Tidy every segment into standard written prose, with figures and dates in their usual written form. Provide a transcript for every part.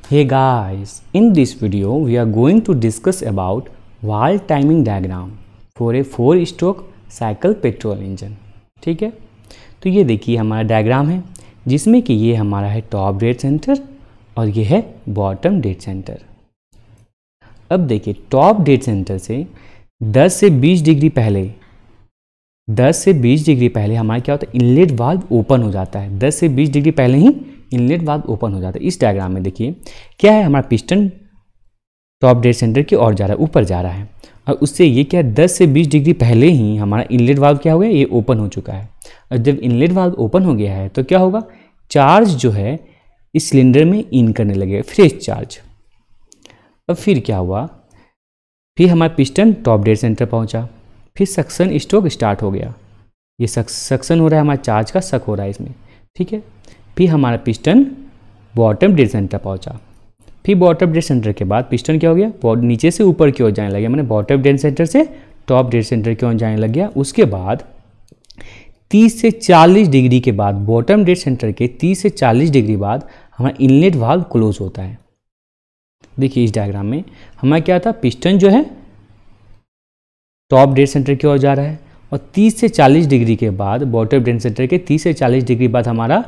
Hey guys, in this video we are going to discuss about valve timing diagram for a 4-stroke cycle petrol engine। ठीक है, तो ये देखिए हमारा diagram है जिसमें कि ये हमारा है टॉप डेड सेंटर और ये है बॉटम डेड सेंटर। अब देखिए टॉप डेड सेंटर से 10 से 20 डिग्री पहले हमारा क्या होता है, इनलेट वाल्व ओपन हो जाता है। 10 से 20 डिग्री पहले ही इनलेट वाल्व ओपन हो जाता है। इस डायग्राम में देखिए क्या है, हमारा पिस्टन टॉप डेड सेंटर की ओर जा रहा है, ऊपर जा रहा है, और उससे ये क्या है 10 से 20 डिग्री पहले ही हमारा इनलेट वाल्व क्या हो गया, ये ओपन हो चुका है। और जब इनलेट वाल्व ओपन हो गया है तो क्या होगा, चार्ज जो है इस सिलेंडर में इन करने लगेगा, फ्रेश चार्ज। अब फिर क्या हुआ, फिर हमारा पिस्टन टॉप डेड सेंटर पहुंचा, फिर सक्शन स्ट्रोक स्टार्ट हो गया। ये सक्शन हो रहा है, हमारा चार्ज का सक हो रहा है इसमें, ठीक है। फिर हमारा पिस्टन बॉटम डेड सेंटर पहुंचा, फिर बॉटम डेड सेंटर के बाद पिस्टन क्या हो गया, नीचे से ऊपर की ओर जाने लग गया, मैंने बॉटम डेड सेंटर से टॉप डेड सेंटर की ओर जाने लग गया। उसके बाद 30 से 40 डिग्री के बाद, बॉटम डेड सेंटर के 30 से 40 डिग्री बाद हमारा इनलेट वाल्व क्लोज होता है। देखिए इस डायग्राम में हमारा क्या था, पिस्टन जो है टॉप डेड सेंटर की ओर जा रहा है और 30 से 40 डिग्री के बाद बॉटम डेड सेंटर के 30 से 40 डिग्री बाद हमारा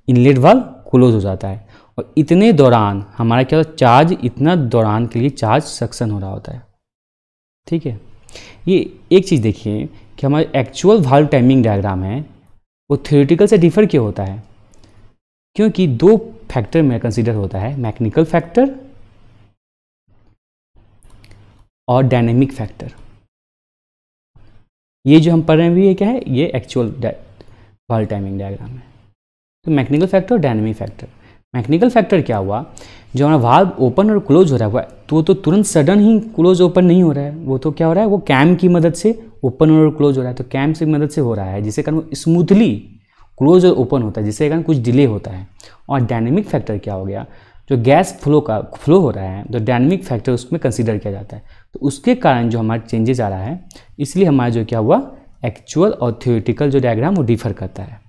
इनलेट वाल्व क्लोज हो जाता है। और इतने दौरान हमारा क्या होता है, चार्ज इतना दौरान के लिए चार्ज सक्शन हो रहा होता है, ठीक है। ये एक चीज़ देखिए कि हमारा एक्चुअल वाल्व टाइमिंग डायग्राम है वो थ्योरेटिकल से डिफर क्यों होता है, क्योंकि दो फैक्टर में कंसीडर होता है, मैकेनिकल फैक्टर और डायनेमिक फैक्टर। ये जो हम पढ़ रहे हैं ये क्या है, ये एक्चुअल वाल्व टाइमिंग डायग्राम है। तो मैकेनिकल फैक्टर और डायनेमिक फैक्टर। मैकेनिकल फैक्टर क्या हुआ, जो हमारा वाल्व ओपन और क्लोज हो रहा है तो तुरंत सडन ही क्लोज ओपन नहीं हो रहा है, वो तो क्या हो रहा है, वो कैम की मदद से ओपन और क्लोज हो रहा है। तो कैम की मदद से हो रहा है जिससे कारण स्मूथली क्लोज और ओपन होता है, जिससे कारण कुछ डिले होता है। और डायनेमिक फैक्टर क्या हो गया, जो गैस फ्लो हो रहा है, तो डायनेमिक फैक्टर उसमें कंसिडर किया जाता है। तो उसके कारण जो हमारा चेंजेस आ रहा है, इसलिए हमारा जो क्या हुआ, एक्चुअल और थ्योरेटिकल जो डायग्राम वो डिफर करता है।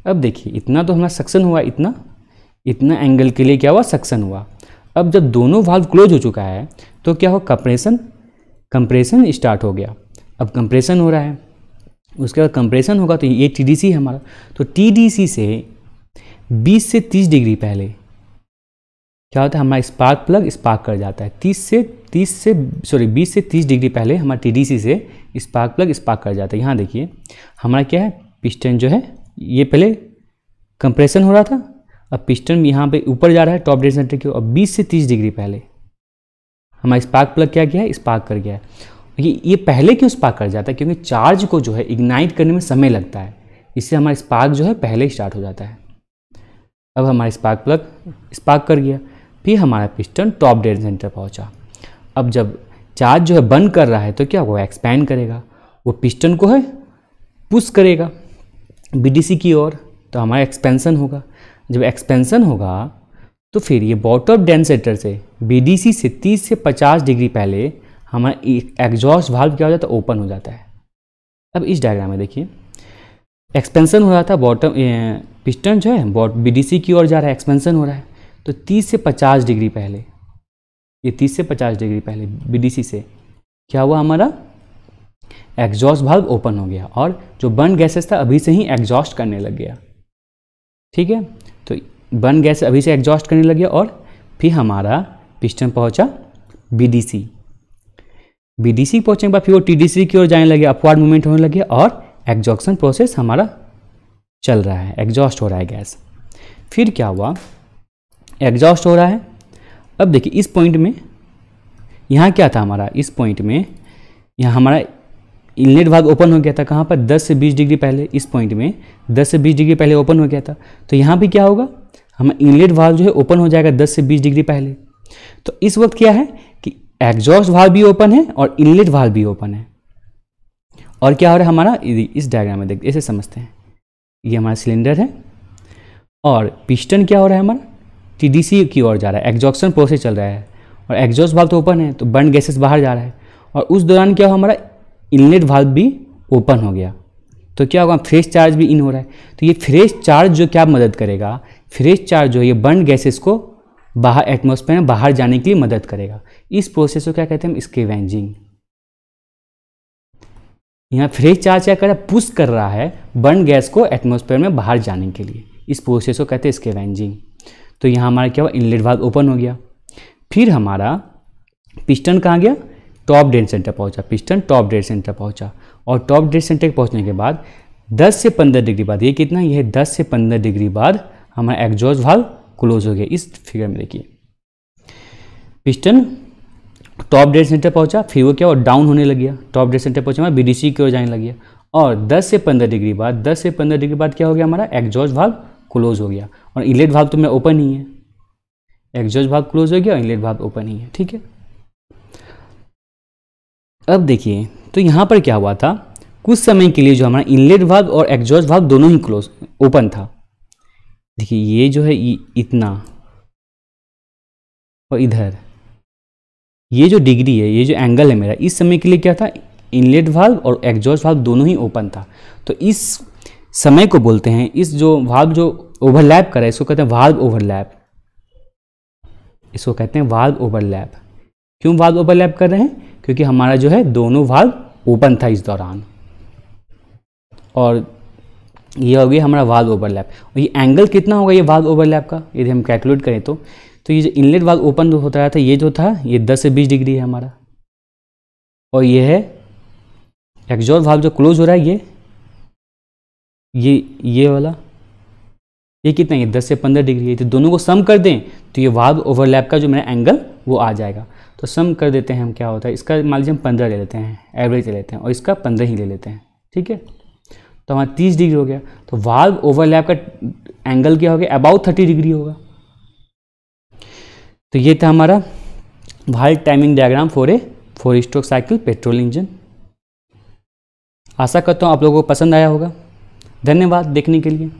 अब देखिए इतना तो हमारा सक्शन हुआ, इतना एंगल के लिए क्या हुआ, सक्शन हुआ। अब जब दोनों वाल्व क्लोज हो चुका है तो क्या हुआ, कंप्रेशन स्टार्ट हो गया। अब कंप्रेशन हो रहा है, उसके बाद कंप्रेशन होगा तो ये टीडीसी है हमारा। तो टीडीसी से 20 से 30 डिग्री पहले क्या होता है, हमारा स्पार्क प्लग स्पार्क कर जाता है। 20 से 30 डिग्री पहले हमारा टीडीसी से स्पार्क प्लग स्पार्क कर जाता है। यहाँ देखिए हमारा क्या है, पिस्टन जो है ये पहले कंप्रेशन हो रहा था, अब पिस्टन यहाँ पे ऊपर जा रहा है टॉप डेड सेंटर की। अब 20 से 30 डिग्री पहले हमारा स्पार्क प्लग क्या किया है, स्पार्क कर गया है। ये पहले क्यों स्पार्क कर जाता है, क्योंकि चार्ज को जो है इग्नाइट करने में समय लगता है, इससे हमारा स्पार्क जो है पहले स्टार्ट हो जाता है। अब हमारा स्पार्क प्लग स्पार्क कर गया, फिर हमारा पिस्टन टॉप डेड सेंटर पहुँचा। अब जब चार्ज जो है बंद कर रहा है तो क्या होगा, एक्सपैंड करेगा, वो पिस्टन को है पुश करेगा बीडीसी की ओर, तो हमारा एक्सपेंशन होगा। जब एक्सपेंशन होगा तो फिर ये बॉटम डेड सेंटर से बीडीसी से 30 से 50 डिग्री पहले हमारा एग्जॉस्ट वाल्व क्या हो जाता है, ओपन हो जाता है। अब इस डायग्राम में देखिए एक्सपेंशन हो रहा था, बॉटम पिस्टन जो है बीडीसी की ओर जा रहा है, एक्सपेंशन हो रहा है। तो 30 से 50 डिग्री पहले, ये 30 से 50 डिग्री पहले बीडीसी से क्या हुआ, हमारा एग्जॉस्ट वाल्व ओपन हो गया और जो बर्न गैसेस था अभी से ही एग्जॉस्ट करने लग गया, ठीक है। तो बर्न गैस अभी से एग्जॉस्ट करने लग गया और फिर हमारा पिस्टन पहुंचा बीडीसी पहुंचने के बाद फिर वो टीडीसी की ओर जाने लगे, अपवार्ड मूवमेंट होने लगे और एग्जॉक्शन प्रोसेस हमारा चल रहा है, एग्जॉस्ट हो रहा है गैस। फिर क्या हुआ, एग्जॉस्ट हो रहा है। अब देखिए इस पॉइंट में यहाँ क्या था हमारा, इस पॉइंट में यहाँ हमारा इनलेट वाल्व ओपन हो गया था, कहाँ पर, 10 से 20 डिग्री पहले। इस पॉइंट में 10 से 20 डिग्री पहले ओपन हो गया था, तो यहाँ भी क्या होगा, हम इनलेट वाल्व जो है ओपन हो जाएगा 10 से 20 डिग्री पहले। तो इस वक्त क्या है कि एग्जॉस्ट वाल्व भी ओपन है और इनलेट वाल्व भी ओपन है। और क्या हो रहा है हमारा, इस डायग्राम में देखते ऐसे समझते हैं, ये हमारा सिलेंडर है और पिस्टन क्या हो रहा है, हमारा टीडीसी की ओर जा रहा है, एग्जॉक्शन प्रोसेस चल रहा है और एग्जॉस्ट वाल्व तो ओपन है, तो बर्न गैसेस बाहर जा रहा है। और उस दौरान क्या हो, हमारा इनलेट वाल्व भी ओपन हो गया, तो क्या होगा, फ्रेश चार्ज भी इन हो रहा है। तो ये फ्रेश चार्ज जो क्या मदद करेगा, फ्रेश चार्ज जो है ये बर्न गैसेस को बाहर एटमॉस्फेयर में बाहर जाने के लिए मदद करेगा। इस प्रोसेस को क्या कहते हैं? स्कैवेंजिंग। यहाँ फ्रेश चार्ज क्या कर रहा है? पुश कर रहा है बर्न गैस को एटमॉस्फेयर में बाहर जाने के लिए। इस प्रोसेस को कहते हैं स्कैवेंजिंग। तो यहाँ हमारा क्या हुआ? इनलेट वाल्व ओपन हो गया। फिर हमारा पिस्टन कहाँ गया? टॉप डेड सेंटर पहुँचा। पिस्टन टॉप डेड सेंटर पहुँचा और टॉप डेड सेंटर पहुँचने के बाद 10 से 15 डिग्री बाद, ये कितना? ये 10 से 15 डिग्री बाद हमारा एग्जॉस्ट वाल्व क्लोज हो गया। इस फिगर में देखिए, पिस्टन टॉप डेड सेंटर पहुंचा, फिर वो क्या हुआ? डाउन होने लग गया। टॉप डेड सेंटर पहुंचा हमारा बीडीसी की ओर जाने लग गया और 10 से 15 डिग्री बाद, 10 से 15 डिग्री बाद क्या हो गया? हमारा एग्जॉस्ट वाल्व क्लोज हो गया और इनलेट वाल्व तो मेरा ओपन ही है। एग्जॉस्ट वाल्व क्लोज हो गया और इनलेट वाल्व ओपन ही है। ठीक है, अब देखिए तो यहाँ पर क्या हुआ था? कुछ समय के लिए जो हमारा इनलेट वाल्व और एग्जॉस्ट वाल्व दोनों ही क्लोज ओपन था। देखिए ये जो है इतना और इधर ये जो डिग्री है, ये जो एंगल है मेरा, इस समय के लिए क्या था? इनलेट वाल्व और एग्जॉस्ट वाल्व दोनों ही ओपन था। तो इस समय को बोलते हैं, इस जो वाल्व जो ओवरलैप कर रहा है इसको कहते हैं वाल्व ओवरलैप। इसको कहते हैं वाल्व ओवरलैप। क्यों वाल्व ओवरलैप कर रहे हैं? क्योंकि हमारा जो है दोनों वाल्व ओपन था इस दौरान और ये हो गया हमारा वाल्व ओवरलैप। और ये एंगल कितना होगा ये वाल्व ओवरलैप का? यदि हम कैलकुलेट करें तो ये जो इनलेट वाल्व ओपन होता रहा था, ये जो था ये 10 से 20 डिग्री है हमारा, और ये है एग्जॉस्ट वाल्व जो क्लोज हो रहा है, ये वाला ये कितना है? 10 से 15 डिग्री है। तो दोनों को सम कर दें तो ये वाल्व ओवरलैप का जो मेरा एंगल वो आ जाएगा। तो सम कर देते हैं हम, क्या होता है इसका? मान लीजिए हम 15 ले लेते हैं, एवरेज ले लेते हैं, और इसका 15 ही ले लेते हैं। ठीक है, तो हमारा 30 डिग्री हो गया। तो वाल्व ओवरलैप का एंगल क्या हो गया? अबाउट 30 डिग्री होगा। तो ये था हमारा valve timing diagram for a 4 stroke cycle petrol engine. आशा करता हूँ आप लोगों को पसंद आया होगा। धन्यवाद देखने के लिए।